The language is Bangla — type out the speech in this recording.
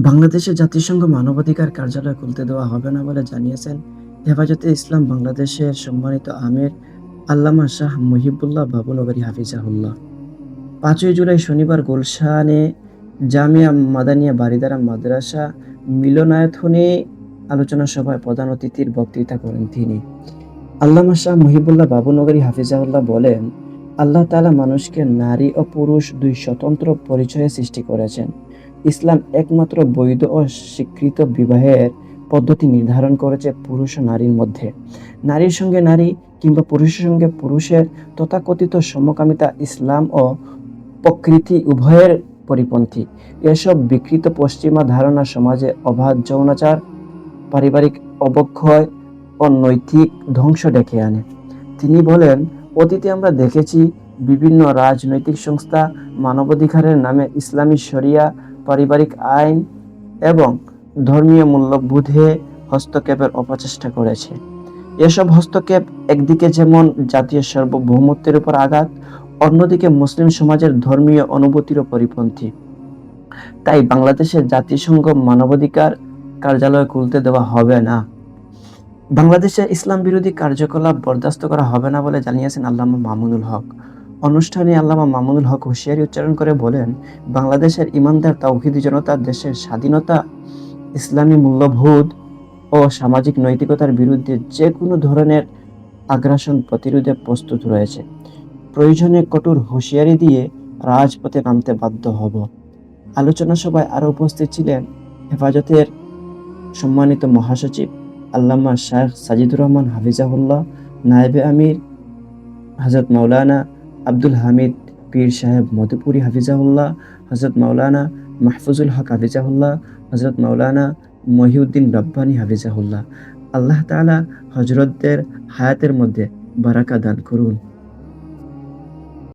বাংলাদেশে জাতিসংঘ মানবাধিকার কার্যালয় খুলতে দেওয়া হবে না বলে জানিয়েছেন হেফাজতে ইসলাম বাংলাদেশের সম্মানিত আমির আল্লামা শাহ মুহিবুল্লাহ বাবুনগরী হাফিজাহুল্লাহ। ৫ই জুলাই শনিবার গুলশানে জামিয়া মাদানিয়া বারিধারা মাদ্রাসা মিলনায়তনে আলোচনা সভায় প্রধান অতিথির বক্তৃতা করেন তিনি। আল্লামা শাহ মুহিবুল্লাহ বাবুনগরী হাফিজাহুল্লাহ বলেন, আল্লাহ তাআলা মানুষকে নারী ও পুরুষ দুই স্বতন্ত্র পরিচয়ে সৃষ্টি করেছেন। ইসলাম একমাত্র বৈধ ও স্বীকৃত বিবাহের পদ্ধতি নির্ধারণ করেছে পুরুষ ও নারীর মধ্যে। নারীর সঙ্গে নারী কিংবা পুরুষের সঙ্গে পুরুষের তথাকথিত সমকামিতা ইসলাম ও প্রকৃতি উভয়ের পরিপন্থী। এসব বিকৃত পশ্চিমা ধারণা সমাজে অবাধ যৌনাচার, পারিবারিক অবক্ষয় ও নৈতিক ধ্বংস ডেকে আনে। তিনি বলেন, অতীতে আমরা দেখেছি বিভিন্ন রাজনৈতিক সংস্থা মানবাধিকারের নামে ইসলামী শরিয়া, পারিবারিক আইন এবং ধর্মীয় মূল্যবোধে হস্তক্ষেপের অপচেষ্টা করেছে। এসব হস্তক্ষেপ একদিকে যেমন জাতীয় সার্বভৌমত্বের উপর আঘাত, অন্যদিকে মুসলিম সমাজের ধর্মীয় অনুভূতিরও পরিপন্থী। তাই বাংলাদেশের জাতিসংঘ মানবাধিকার কার্যালয় খুলতে দেওয়া হবে না। বাংলাদেশে ইসলাম বিরোধী কার্যকলাপ বরদাস্ত করা হবে না বলে জানিয়েছেন আল্লামা মামুনুল হক। অনুষ্ঠানে আল্লামা মামুনুল হক হুঁশিয়ারি উচ্চারণ করে বলেন, বাংলাদেশের ঈমানদার তাওহীদি জনতা দেশের স্বাধীনতা, ইসলামী মূল্যবোধ ও সামাজিক নৈতিকতার বিরুদ্ধে যে কোনো ধরনের আগ্রাসন প্রতিরোধে প্রস্তুত রয়েছে। প্রয়োজনে কঠোর হুঁশিয়ারি দিয়ে রাজপথে নামতে বাধ্য হব। আলোচনা সভায় আরও উপস্থিত ছিলেন হেফাজতের সম্মানিত মহাসচিব আল্লামা শাহ সাজিদুর রহমান হাফিজাহুল্লাহ, নায়েবে আমির হযরত মাওলানা আব্দুল হামিদ পীর সাহেব মধুপুরী হাফিজাহুল্লাহ, হযরত মাওলানা মাহফুজুল হক হাফিজাহুল্লাহ, হযরত মাওলানা মহিউদ্দিন রব্বানী হাফিজাহুল্লাহ। আল্লাহ তাআলা হযরতদের হায়াতের মধ্যে বারাকা দান করুন।